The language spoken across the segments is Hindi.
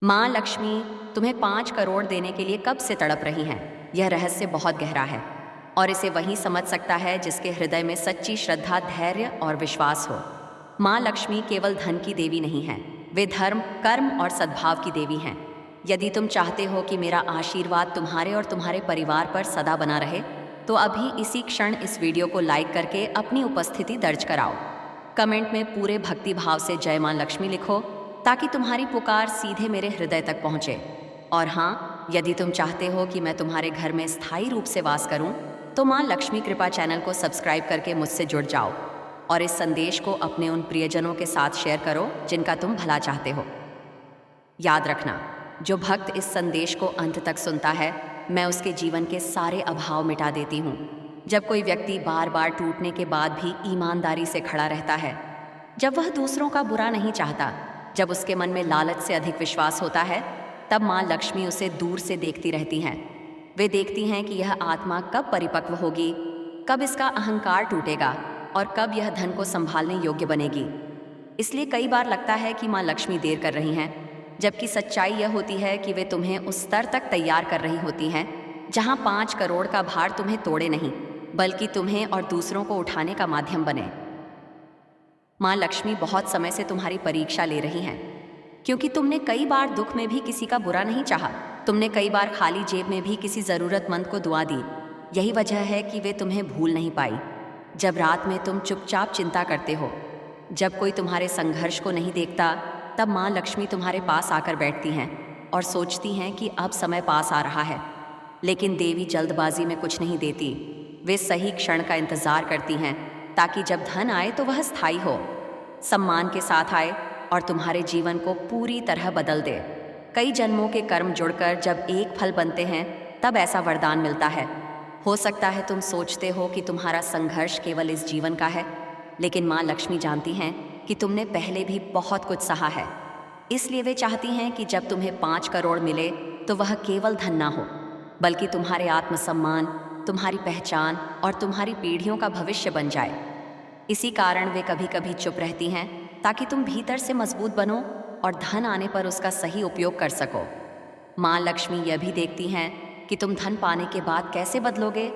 माँ लक्ष्मी तुम्हें 5 करोड़ देने के लिए कब से तड़प रही हैं। यह रहस्य बहुत गहरा है और इसे वही समझ सकता है जिसके हृदय में सच्ची श्रद्धा, धैर्य और विश्वास हो। माँ लक्ष्मी केवल धन की देवी नहीं है, वे धर्म, कर्म और सद्भाव की देवी हैं। यदि तुम चाहते हो कि मेरा आशीर्वाद तुम्हारे और तुम्हारे परिवार पर सदा बना रहे, तो अभी इसी क्षण इस वीडियो को लाइक करके अपनी उपस्थिति दर्ज कराओ। कमेंट में पूरे भक्ति भाव से जय माँ लक्ष्मी लिखो, ताकि तुम्हारी पुकार सीधे मेरे हृदय तक पहुंचे। और हाँ, यदि तुम चाहते हो कि मैं तुम्हारे घर में स्थायी रूप से वास करूं, तो माँ लक्ष्मी कृपा चैनल को सब्सक्राइब करके मुझसे जुड़ जाओ और इस संदेश को अपने उन प्रियजनों के साथ शेयर करो जिनका तुम भला चाहते हो। याद रखना, जो भक्त इस संदेश को अंत तक सुनता है, मैं उसके जीवन के सारे अभाव मिटा देती हूँ। जब कोई व्यक्ति बार बार टूटने के बाद भी ईमानदारी से खड़ा रहता है, जब वह दूसरों का बुरा नहीं चाहता, जब उसके मन में लालच से अधिक विश्वास होता है, तब माँ लक्ष्मी उसे दूर से देखती रहती हैं। वे देखती हैं कि यह आत्मा कब परिपक्व होगी, कब इसका अहंकार टूटेगा और कब यह धन को संभालने योग्य बनेगी। इसलिए कई बार लगता है कि माँ लक्ष्मी देर कर रही हैं, जबकि सच्चाई यह होती है कि वे तुम्हें उस स्तर तक तैयार कर रही होती हैं जहाँ 5 करोड़ का भार तुम्हें तोड़े नहीं, बल्कि तुम्हें और दूसरों को उठाने का माध्यम बने। माँ लक्ष्मी बहुत समय से तुम्हारी परीक्षा ले रही हैं, क्योंकि तुमने कई बार दुख में भी किसी का बुरा नहीं चाहा। तुमने कई बार खाली जेब में भी किसी ज़रूरतमंद को दुआ दी। यही वजह है कि वे तुम्हें भूल नहीं पाई। जब रात में तुम चुपचाप चिंता करते हो, जब कोई तुम्हारे संघर्ष को नहीं देखता, तब माँ लक्ष्मी तुम्हारे पास आकर बैठती हैं और सोचती हैं कि अब समय पास आ रहा है। लेकिन देवी जल्दबाजी में कुछ नहीं देती। वे सही क्षण का इंतज़ार करती हैं, ताकि जब धन आए तो वह स्थायी हो, सम्मान के साथ आए और तुम्हारे जीवन को पूरी तरह बदल दे। कई जन्मों के कर्म जुड़कर जब एक फल बनते हैं, तब ऐसा वरदान मिलता है। हो सकता है तुम सोचते हो कि तुम्हारा संघर्ष केवल इस जीवन का है, लेकिन माँ लक्ष्मी जानती हैं कि तुमने पहले भी बहुत कुछ सहा है। इसलिए वे चाहती हैं कि जब तुम्हें 5 करोड़ मिले, तो वह केवल धन ना हो, बल्कि तुम्हारे आत्मसम्मान, तुम्हारी पहचान और तुम्हारी पीढ़ियों का भविष्य बन जाए। इसी कारण वे कभी कभी चुप रहती हैं, ताकि तुम भीतर से मजबूत बनो और धन आने पर उसका सही उपयोग कर सको। माँ लक्ष्मी यह भी देखती हैं कि तुम धन पाने के बाद कैसे बदलोगे।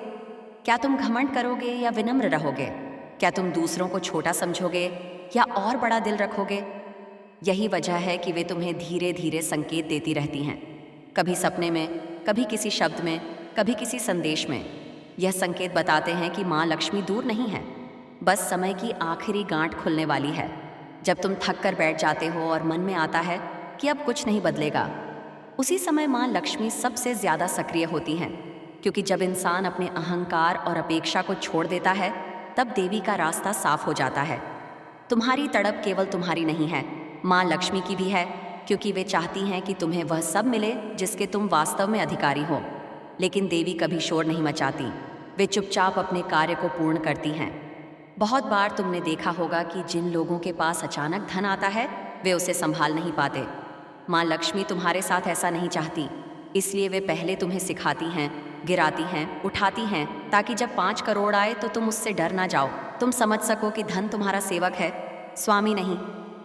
क्या तुम घमंड करोगे या विनम्र रहोगे? क्या तुम दूसरों को छोटा समझोगे या और बड़ा दिल रखोगे? यही वजह है कि वे तुम्हें धीरे धीरे संकेत देती रहती हैं, कभी सपने में, कभी किसी शब्द में, कभी किसी संदेश में। यह संकेत बताते हैं कि माँ लक्ष्मी दूर नहीं है, बस समय की आखिरी गांठ खुलने वाली है। जब तुम थक कर बैठ जाते हो और मन में आता है कि अब कुछ नहीं बदलेगा, उसी समय माँ लक्ष्मी सबसे ज़्यादा सक्रिय होती हैं, क्योंकि जब इंसान अपने अहंकार और अपेक्षा को छोड़ देता है, तब देवी का रास्ता साफ हो जाता है। तुम्हारी तड़प केवल तुम्हारी नहीं है, माँ लक्ष्मी की भी है, क्योंकि वे चाहती हैं कि तुम्हें वह सब मिले जिसके तुम वास्तव में अधिकारी हो। लेकिन देवी कभी शोर नहीं मचाती, वे चुपचाप अपने कार्य को पूर्ण करती हैं। बहुत बार तुमने देखा होगा कि जिन लोगों के पास अचानक धन आता है, वे उसे संभाल नहीं पाते। माँ लक्ष्मी तुम्हारे साथ ऐसा नहीं चाहती, इसलिए वे पहले तुम्हें सिखाती हैं, गिराती हैं, उठाती हैं, ताकि जब 5 करोड़ आए तो तुम उससे डर ना जाओ। तुम समझ सको कि धन तुम्हारा सेवक है, स्वामी नहीं।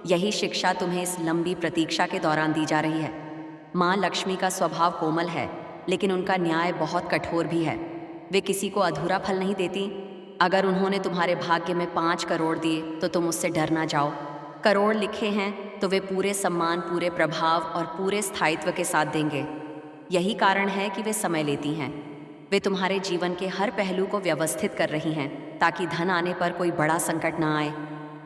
यही शिक्षा तुम्हें इस लंबी प्रतीक्षा के दौरान दी जा रही है। माँ लक्ष्मी का स्वभाव कोमल है, लेकिन उनका न्याय बहुत कठोर भी है। वे किसी को अधूरा फल नहीं देती। अगर उन्होंने तुम्हारे भाग्य में 5 करोड़ दिए, तो तुम उससे डर ना जाओ। करोड़ लिखे हैं तो वे पूरे सम्मान, पूरे प्रभाव और पूरे स्थायित्व के साथ देंगे। यही कारण है कि वे समय लेती हैं। वे तुम्हारे जीवन के हर पहलू को व्यवस्थित कर रही हैं, ताकि धन आने पर कोई बड़ा संकट ना आए।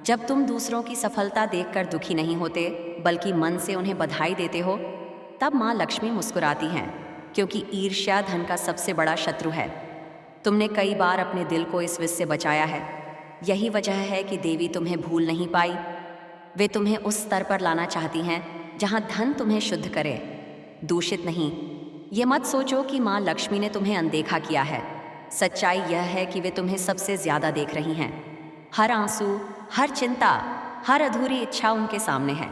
जब तुम दूसरों की सफलता देखकर दुखी नहीं होते, बल्कि मन से उन्हें बधाई देते हो, तब माँ लक्ष्मी मुस्कुराती हैं, क्योंकि ईर्ष्या धन का सबसे बड़ा शत्रु है। तुमने कई बार अपने दिल को इस विष से बचाया है। यही वजह है कि देवी तुम्हें भूल नहीं पाई। वे तुम्हें उस स्तर पर लाना चाहती हैं जहां धन तुम्हें शुद्ध करे, दूषित नहीं। ये मत सोचो कि माँ लक्ष्मी ने तुम्हें अनदेखा किया है। सच्चाई यह है कि वे तुम्हें सबसे ज़्यादा देख रही हैं। हर आंसू, हर चिंता, हर अधूरी इच्छा उनके सामने है।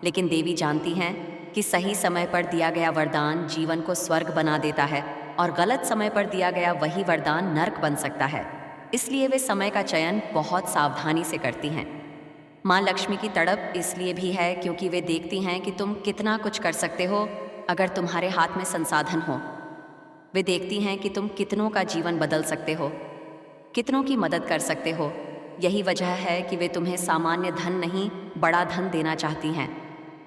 लेकिन देवी जानती हैं कि सही समय पर दिया गया वरदान जीवन को स्वर्ग बना देता है, और गलत समय पर दिया गया वही वरदान नर्क बन सकता है। इसलिए वे समय का चयन बहुत सावधानी से करती हैं। माँ लक्ष्मी की तड़प इसलिए भी है क्योंकि वे देखती हैं कि तुम कितना कुछ कर सकते हो अगर तुम्हारे हाथ में संसाधन हो। वे देखती हैं कि तुम कितनों का जीवन बदल सकते हो, कितनों की मदद कर सकते हो। यही वजह है कि वे तुम्हें सामान्य धन नहीं, बड़ा धन देना चाहती हैं।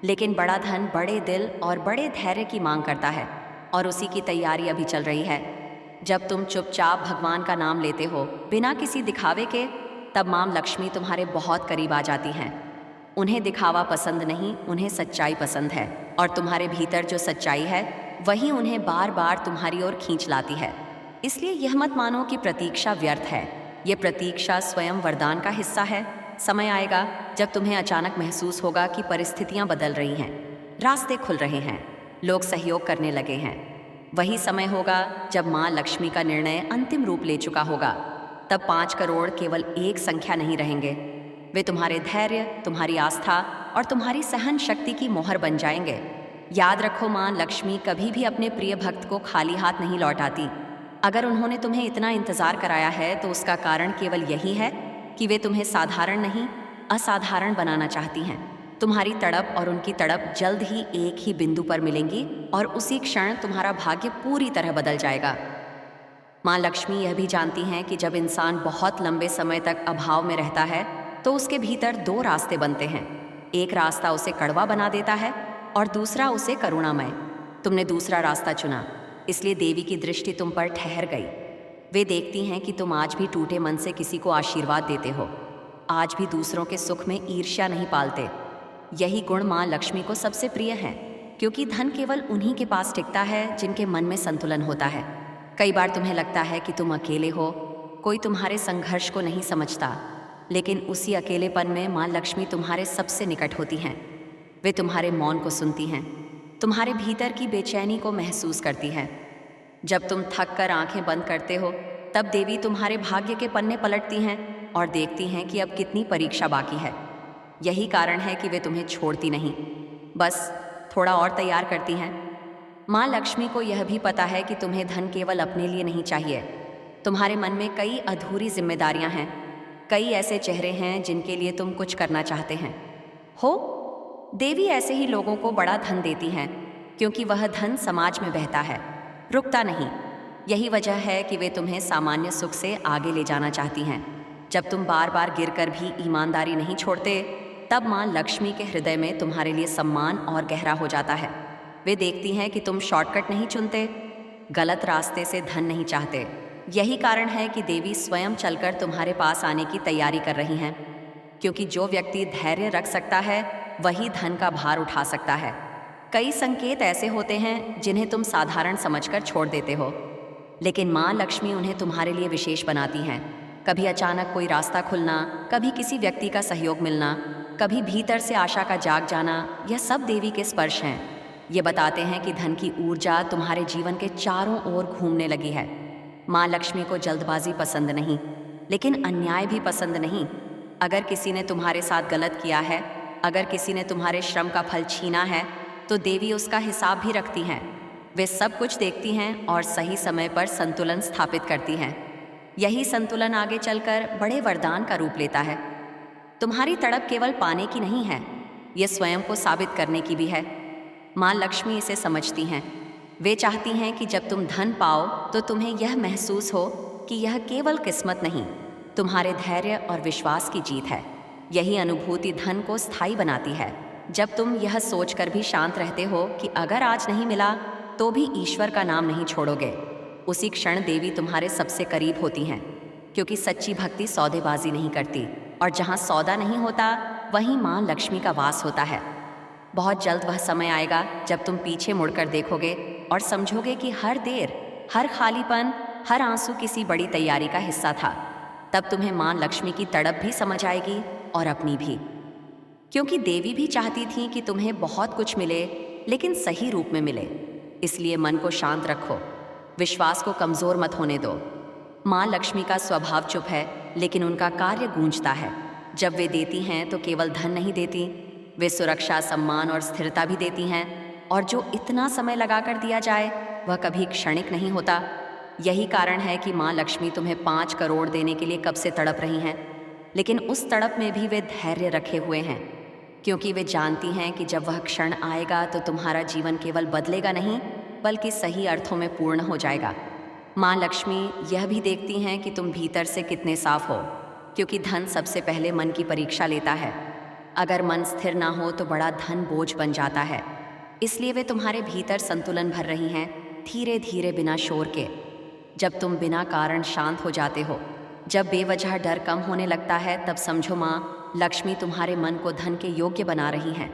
लेकिन बड़ा धन बड़े दिल और बड़े धैर्य की मांग करता है, और उसी की तैयारी अभी चल रही है। जब तुम चुपचाप भगवान का नाम लेते हो बिना किसी दिखावे के, तब माँ लक्ष्मी तुम्हारे बहुत करीब आ जाती हैं। उन्हें दिखावा पसंद नहीं, उन्हें सच्चाई पसंद है, और तुम्हारे भीतर जो सच्चाई है वही उन्हें बार बार तुम्हारी ओर खींच लाती है। इसलिए यह मत मानो कि प्रतीक्षा व्यर्थ है। ये प्रतीक्षा स्वयं वरदान का हिस्सा है। समय आएगा जब तुम्हें अचानक महसूस होगा कि परिस्थितियां बदल रही हैं, रास्ते खुल रहे हैं, लोग सहयोग करने लगे हैं। वही समय होगा जब माँ लक्ष्मी का निर्णय अंतिम रूप ले चुका होगा। तब 5 करोड़ केवल एक संख्या नहीं रहेंगे, वे तुम्हारे धैर्य, तुम्हारी आस्था और तुम्हारी सहन शक्ति की मोहर बन जाएंगे। याद रखो, माँ लक्ष्मी कभी भी अपने प्रिय भक्त को खाली हाथ नहीं लौटाती। अगर उन्होंने तुम्हें इतना इंतजार कराया है तो उसका कारण केवल यही है कि वे तुम्हें साधारण नहीं, असाधारण बनाना चाहती हैं। तुम्हारी तड़प और उनकी तड़प जल्द ही एक ही बिंदु पर मिलेंगी, और उसी क्षण तुम्हारा भाग्य पूरी तरह बदल जाएगा। माँ लक्ष्मी यह भी जानती हैं कि जब इंसान बहुत लंबे समय तक अभाव में रहता है तो उसके भीतर 2 रास्ते बनते हैं। एक रास्ता उसे कड़वा बना देता है और दूसरा उसे करुणामय। तुमने दूसरा रास्ता चुना, इसलिए देवी की दृष्टि तुम पर ठहर गई। वे देखती हैं कि तुम आज भी टूटे मन से किसी को आशीर्वाद देते हो, आज भी दूसरों के सुख में ईर्ष्या नहीं पालते। यही गुण माँ लक्ष्मी को सबसे प्रिय है, क्योंकि धन केवल उन्हीं के पास टिकता है जिनके मन में संतुलन होता है। कई बार तुम्हें लगता है कि तुम अकेले हो, कोई तुम्हारे संघर्ष को नहीं समझता, लेकिन उसी अकेलेपन में माँ लक्ष्मी तुम्हारे सबसे निकट होती हैं। वे तुम्हारे मौन को सुनती हैं, तुम्हारे भीतर की बेचैनी को महसूस करती हैं। जब तुम थक कर आंखें बंद करते हो, तब देवी तुम्हारे भाग्य के पन्ने पलटती हैं और देखती हैं कि अब कितनी परीक्षा बाकी है। यही कारण है कि वे तुम्हें छोड़ती नहीं, बस थोड़ा और तैयार करती हैं। माँ लक्ष्मी को यह भी पता है कि तुम्हें धन केवल अपने लिए नहीं चाहिए। तुम्हारे मन में कई अधूरी जिम्मेदारियां हैं, कई ऐसे चेहरे हैं जिनके लिए तुम कुछ करना चाहते हैं। देवी ऐसे ही लोगों को बड़ा धन देती हैं, क्योंकि वह धन समाज में बहता है, रुकता नहीं। यही वजह है कि वे तुम्हें सामान्य सुख से आगे ले जाना चाहती हैं। जब तुम बार बार गिरकर भी ईमानदारी नहीं छोड़ते, तब माँ लक्ष्मी के हृदय में तुम्हारे लिए सम्मान और गहरा हो जाता है। वे देखती हैं कि तुम शॉर्टकट नहीं चुनते, गलत रास्ते से धन नहीं चाहते। यही कारण है कि देवी स्वयं चलकर तुम्हारे पास आने की तैयारी कर रही हैं, क्योंकि जो व्यक्ति धैर्य रख सकता है वही धन का भार उठा सकता है। कई संकेत ऐसे होते हैं जिन्हें तुम साधारण समझकर छोड़ देते हो, लेकिन माँ लक्ष्मी उन्हें तुम्हारे लिए विशेष बनाती हैं। कभी अचानक कोई रास्ता खुलना, कभी किसी व्यक्ति का सहयोग मिलना, कभी भीतर से आशा का जाग जाना, यह सब देवी के स्पर्श हैं। ये बताते हैं कि धन की ऊर्जा तुम्हारे जीवन के चारों ओर घूमने लगी है। माँ लक्ष्मी को जल्दबाजी पसंद नहीं, लेकिन अन्याय भी पसंद नहीं। अगर किसी ने तुम्हारे साथ गलत किया है, अगर किसी ने तुम्हारे श्रम का फल छीना है, तो देवी उसका हिसाब भी रखती हैं। वे सब कुछ देखती हैं और सही समय पर संतुलन स्थापित करती हैं। यही संतुलन आगे चलकर बड़े वरदान का रूप लेता है। तुम्हारी तड़प केवल पाने की नहीं है, यह स्वयं को साबित करने की भी है। माँ लक्ष्मी इसे समझती हैं। वे चाहती हैं कि जब तुम धन पाओ तो तुम्हें यह महसूस हो कि यह केवल किस्मत नहीं, तुम्हारे धैर्य और विश्वास की जीत है। यही अनुभूति धन को स्थायी बनाती है। जब तुम यह सोचकर भी शांत रहते हो कि अगर आज नहीं मिला तो भी ईश्वर का नाम नहीं छोड़ोगे, उसी क्षण देवी तुम्हारे सबसे करीब होती हैं, क्योंकि सच्ची भक्ति सौदेबाजी नहीं करती, और जहाँ सौदा नहीं होता वहीं माँ लक्ष्मी का वास होता है। बहुत जल्द वह समय आएगा जब तुम पीछे मुड़कर देखोगे और समझोगे कि हर देर, हर खालीपन, हर आंसू किसी बड़ी तैयारी का हिस्सा था। तब तुम्हें माँ लक्ष्मी की तड़प भी समझ आएगी और अपनी भी, क्योंकि देवी भी चाहती थी कि तुम्हें बहुत कुछ मिले, लेकिन सही रूप में मिले। इसलिए मन को शांत रखो, विश्वास को कमज़ोर मत होने दो। माँ लक्ष्मी का स्वभाव चुप है, लेकिन उनका कार्य गूंजता है। जब वे देती हैं तो केवल धन नहीं देती, वे सुरक्षा, सम्मान और स्थिरता भी देती हैं, और जो इतना समय लगाकर दिया जाए वह कभी क्षणिक नहीं होता। यही कारण है कि माँ लक्ष्मी तुम्हें 5 करोड़ देने के लिए कब से तड़प रही हैं, लेकिन उस तड़प में भी वे धैर्य रखे हुए हैं, क्योंकि वे जानती हैं कि जब वह क्षण आएगा तो तुम्हारा जीवन केवल बदलेगा नहीं, बल्कि सही अर्थों में पूर्ण हो जाएगा। माँ लक्ष्मी यह भी देखती हैं कि तुम भीतर से कितने साफ हो, क्योंकि धन सबसे पहले मन की परीक्षा लेता है। अगर मन स्थिर ना हो तो बड़ा धन बोझ बन जाता है। इसलिए वे तुम्हारे भीतर संतुलन भर रही हैं, धीरे धीरे, बिना शोर के। जब तुम बिना कारण शांत हो जाते हो, जब बेवजह डर कम होने लगता है, तब समझो माँ लक्ष्मी तुम्हारे मन को धन के योग्य बना रही हैं।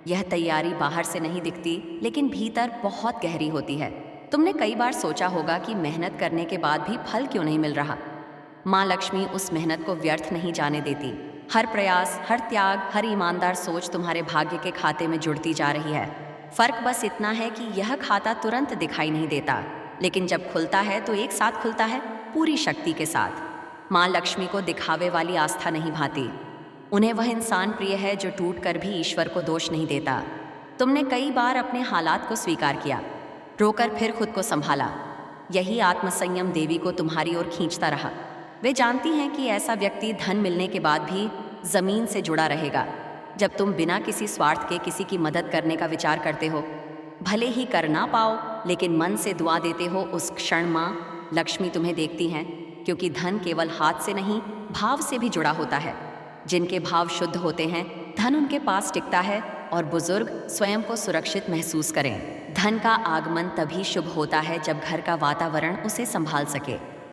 यह तैयारी बाहर से नहीं दिखती, लेकिन भीतर बहुत गहरी होती है। तुमने कई बार सोचा होगा कि मेहनत करने के बाद भी फल क्यों नहीं मिल रहा। माँ लक्ष्मी उस मेहनत को व्यर्थ नहीं जाने देती। हर प्रयास, हर त्याग, हर ईमानदार सोच तुम्हारे भाग्य के खाते में जुड़ती जा रही है। फर्क बस इतना है कि यह खाता तुरंत दिखाई नहीं देता, लेकिन जब खुलता है तो एक साथ खुलता है, पूरी शक्ति के साथ। माँ लक्ष्मी को दिखावे वाली आस्था नहीं भाती। उन्हें वह इंसान प्रिय है जो टूट कर भी ईश्वर को दोष नहीं देता। तुमने कई बार अपने हालात को स्वीकार किया, रोकर फिर खुद को संभाला। यही आत्मसंयम देवी को तुम्हारी ओर खींचता रहा। वे जानती हैं कि ऐसा व्यक्ति धन मिलने के बाद भी जमीन से जुड़ा रहेगा। जब तुम बिना किसी स्वार्थ के किसी की मदद करने का विचार करते हो, भले ही कर ना पाओ, लेकिन मन से दुआ देते हो, उस क्षण माँ लक्ष्मी तुम्हें देखती हैं, क्योंकि धन केवल हाथ से नहीं, भाव से भी जुड़ा होता है। जिनके भाव शुद्ध होते हैं, धन उनके पास टिकता है। और बुजुर्ग स्वयं को सुरक्षित महसूस करें। धन का आगमन तभी शुभ होता है जब घर का वातावरण उसे संभाल सके।